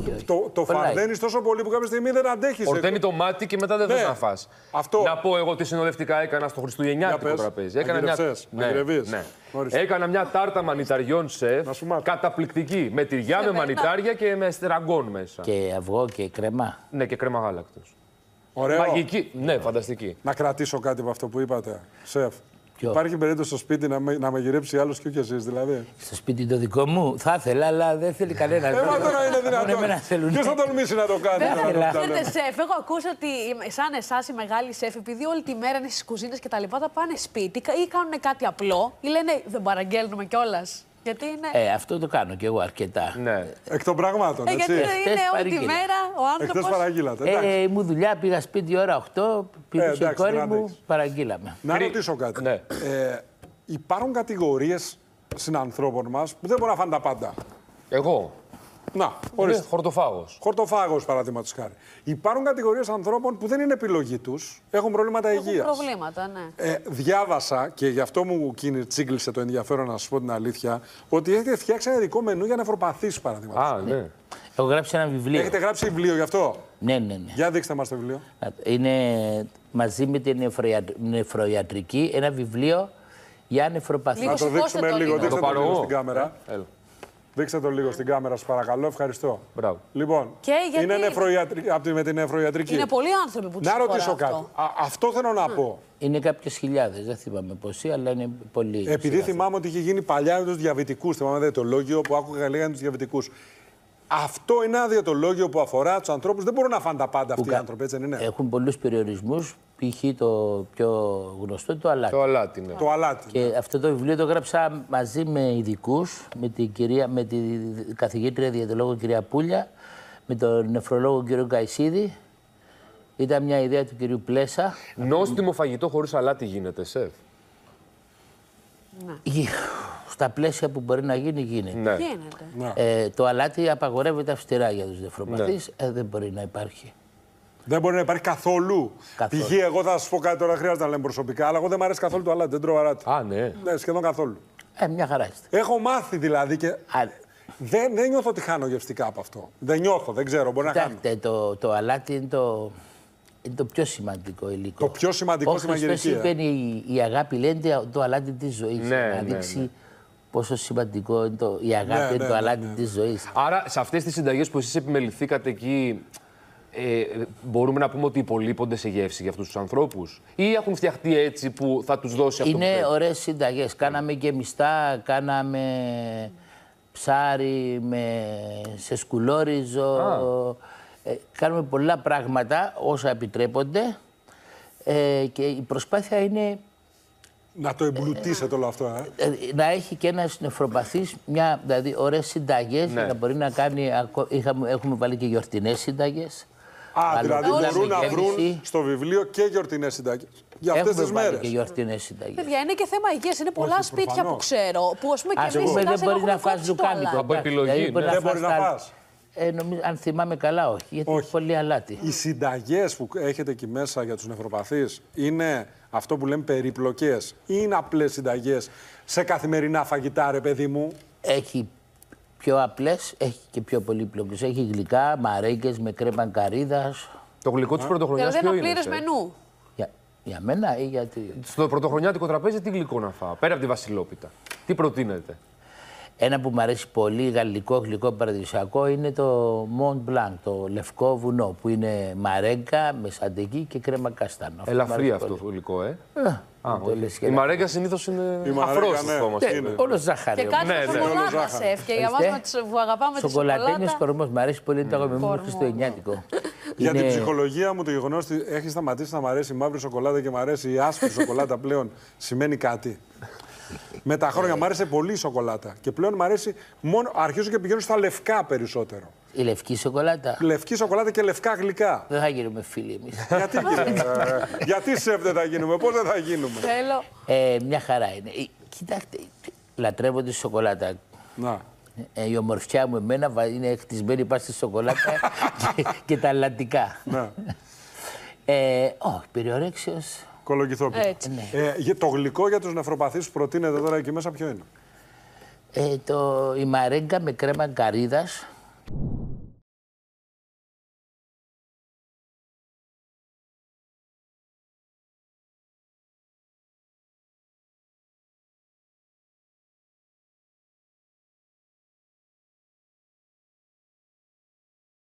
όχι. Το φαρδένεις τόσο πολύ που κάποια στιγμή δεν αντέχεις. Ορταίνει το μάτι και μετά δεν θες να φας. Αυτό. Να πω εγώ τι συνοδευτικά έκανα στο χριστουγεννιάτικο τραπέζι. Έκανα μια τάρτα μανιταριών σεφ, καταπληκτική. Με τυριά, με μανιτάρια και με στραγκόν μέσα. Και αυγό και κρέμα. Ναι, και κρέμα γάλακτος. Ωραίο. Μαγική. Ναι, φανταστική. Να κρατήσω κάτι από αυτό που είπατε, σεφ. Ποιο? Υπάρχει περίπτωση στο σπίτι να μαγειρέψει άλλος και όχι εσείς, δηλαδή. Στο σπίτι το δικό μου θα ήθελα, αλλά δεν θέλει κανένα. Μα τώρα είναι δυνατόν. Ποιος θα τολμήσει να το κάνει. Ξέρετε, σεφ, εγώ ακούσα ότι σαν εσάς οι μεγάλοι σεφ, επειδή όλη τη μέρα είναι στις κουζίνες και τα λοιπά, θα πάνε σπίτι ή κάνουν κάτι απλό ή λένε δεν παραγγέλνουμε κιόλας. Γιατί είναι... αυτό το κάνω κι εγώ αρκετά. Ναι. Εκ των πραγμάτων, έτσι. Γιατί είναι όλη τη μέρα ο άνθρωπος... Εκτός παραγγείλατε. Μου δουλειά, πήγα σπίτι ώρα 8, πήγε η κόρη μου, παραγγείλαμε. Να ρωτήσω κάτι. Ναι. Υπάρχουν κατηγορίες συνανθρώπων μας που δεν μπορούν να φάνε τα πάντα. Εγώ. Να, ορίστε. Χορτοφάγος. Χορτοφάγος, παραδείγματος χάρη. Υπάρχουν κατηγορίες ανθρώπων που δεν είναι επιλογή τους, έχουν προβλήματα υγείας. Έχουν προβλήματα, ναι. Διάβασα και γι' αυτό μου τσίγκλισε το ενδιαφέρον να σας πω την αλήθεια, ότι έχετε φτιάξει ένα ειδικό μενού για νεφροπαθείς, παραδείγματος. Α, ναι. Έχω γράψει ένα βιβλίο. Έχετε γράψει βιβλίο γι' αυτό. Ναι. Για δείξτε μας το βιβλίο. Είναι μαζί με την νεφροϊατρική ένα βιβλίο για νεφροπαθείς. Να το δείξουμε λίγο. Δείξτε το λίγο στην κάμερα. Έλα. Δείξτε το λίγο στην κάμερα, σας παρακαλώ. Ευχαριστώ. Μπράβο. Λοιπόν, γιατί... είναι με την νεφροϊατρική. Είναι πολλοί άνθρωποι που τους Να ρωτήσω αυτό. κάτι. Αυτό θέλω να πω. Είναι κάποιες χιλιάδες, δεν θυμάμαι πόσοι, αλλά είναι πολλοί. Επειδή θυμάμαι ότι είχε γίνει παλιά με τους διαβητικούς, θυμάμαι διαιτολόγιο που άκουγα λέγανε τους διαβητικούς. Αυτό είναι ένα διαιτολόγιο που αφορά τους ανθρώπους. Δεν μπορούν να φάνε τα πάντα αυτοί οι άνθρωποι, έτσι δεν είναι. Έχουν πολλούς περιορισμούς. Π.χ. το πιο γνωστό το αλάτι. Το αλάτι, ναι. Το αλάτι. Και αυτό το βιβλίο το γράψα μαζί με ειδικούς, με τη καθηγήτρια διαιτολόγο κυρία Πούλια, με τον νεφρολόγο κύριο Καϊσίδη. Ήταν μια ιδέα του κυρίου Πλέσα. Νόστιμο φαγητό χωρίς αλάτι γίνεται, σεφ. Ναι. Στα πλαίσια που μπορεί να γίνει, γίνεται. Ναι. Γίνεται. Το αλάτι απαγορεύεται αυστηρά για τους νεφροπαθείς. Δεν μπορεί να υπάρχει. Δεν μπορεί να υπάρχει καθόλου. Π.χ. εγώ θα σας πω κάτι τώρα, χρειάζεται να λέμε προσωπικά, αλλά εγώ δεν μου αρέσει καθόλου το αλάτι. Δεν τρώω αλάτι. Α, ναι. Ναι, σχεδόν καθόλου. Μια χαρά είστε. Έχω μάθει δηλαδή και. Δεν νιώθω ότι χάνω γευστικά από αυτό. Δεν νιώθω, δεν ξέρω. Μπορεί να χάνω. Το αλάτι είναι το πιο σημαντικό υλικό. Το πιο σημαντικό στη μαγειρική. Όπως είπε η αγάπη, λένε το αλάτι της ζωής. Να δείξει πόσο σημαντικό είναι η αγάπη, το αλάτι της ζωής. Άρα, σε αυτές τις συνταγές που εσείς επιμεληθήκατε εκεί, μπορούμε να πούμε ότι υπολείπονται σε γεύση για αυτούς τους ανθρώπους ή έχουν φτιαχτεί έτσι που θα τους δώσει αυτό? Είναι ωραίες συνταγές. Κάναμε και μιστά, κάναμε ψάρι σε σκουλόριζο. Κάνουμε πολλά πράγματα όσα επιτρέπονται και η προσπάθεια είναι να το εμπλουτίσετε όλο αυτό. Να έχει και ένας νεφροπαθής δηλαδή ωραίες συνταγές για να μπορεί να κάνει. Έχουμε βάλει και γιορτινές συνταγές. Δηλαδή μπορούν να βρουν στο βιβλίο και γιορτινές συνταγές. Για αυτές τις μέρες. Και γιορτινές συνταγές. Παιδιά, είναι και θέμα υγείας. Είναι πολλά σπίτια που ξέρω. Που ας πούμε και εμείς δεν μπορεί να φας λουκάνικο. Από επιλογή. Δεν μπορεί να φας. Αν θυμάμαι καλά, όχι. Γιατί έχει πολύ αλάτι. Οι συνταγές που έχετε εκεί μέσα για τους νεφροπαθείς είναι αυτό που λέμε περιπλοκές ή είναι απλές συνταγές σε καθημερινά φαγητά, ρε παιδί μου? Έχει πιο απλές, έχει και πιο πολύπλοκες. Έχει γλυκά, μαρέγκες με κρέμα καρύδας. Το γλυκό της πρωτοχρονιάς ποιο είναι? Δηλαδή ένα πλήρες μενού. Για μένα ή γιατί? Στο πρωτοχρονιάτικο τραπέζι τι γλυκό να φάω, πέρα από τη βασιλόπιτα? Τι προτείνετε? Ένα που μου αρέσει πολύ, γλυκό παραδοσιακό, είναι το Mont Blanc, το λευκό βουνό, που είναι μαρέγκα με σαντεγί και κρέμα καστάνο. Ελαφρύ αυτό το γλυκό, η μαρέγκα συνήθως είναι αφρόστιχο μας. Όλο ζάχαρη. Και κάτι σοκολάτα, σεφ. Και για εμάς που αγαπάμε τη σοκολάτα. Σοκολατένιος κορμός, μου αρέσει πολύ, το αγαπημένο μου χριστουγεννιάτικο. Για την ψυχολογία μου, το γεγονός ότι έχει σταματήσει να μ' αρέσει η μαύρη σοκολάτα και μ' αρέσει η άσπρη σοκολάτα πλέον σημαίνει κάτι. Με τα χρόνια μου άρεσε πολύ η σοκολάτα. Και πλέον μου αρέσει μόνο. Αρχίζω και πηγαίνω στα λευκά περισσότερο. Η λευκή σοκολάτα. Λευκή σοκολάτα και λευκά γλυκά. Δεν θα γίνουμε φίλοι εμείς. Γιατί σεφ δεν θα γίνουμε, πώς δεν θα γίνουμε? Θέλω. Μια χαρά είναι. Κοιτάξτε, λατρεύω τη σοκολάτα. Να. Η ομορφιά μου εμένα είναι χτισμένη πάνω στη σοκολάτα και τα αλλαντικά. Όχι, περιορέξεως. Κολοκυθόπιτα. Το γλυκό για τους νεφροπαθείς που προτείνετε τώρα εκεί μέσα ποιο είναι? Η μαρέγκα με κρέμα καρύδας.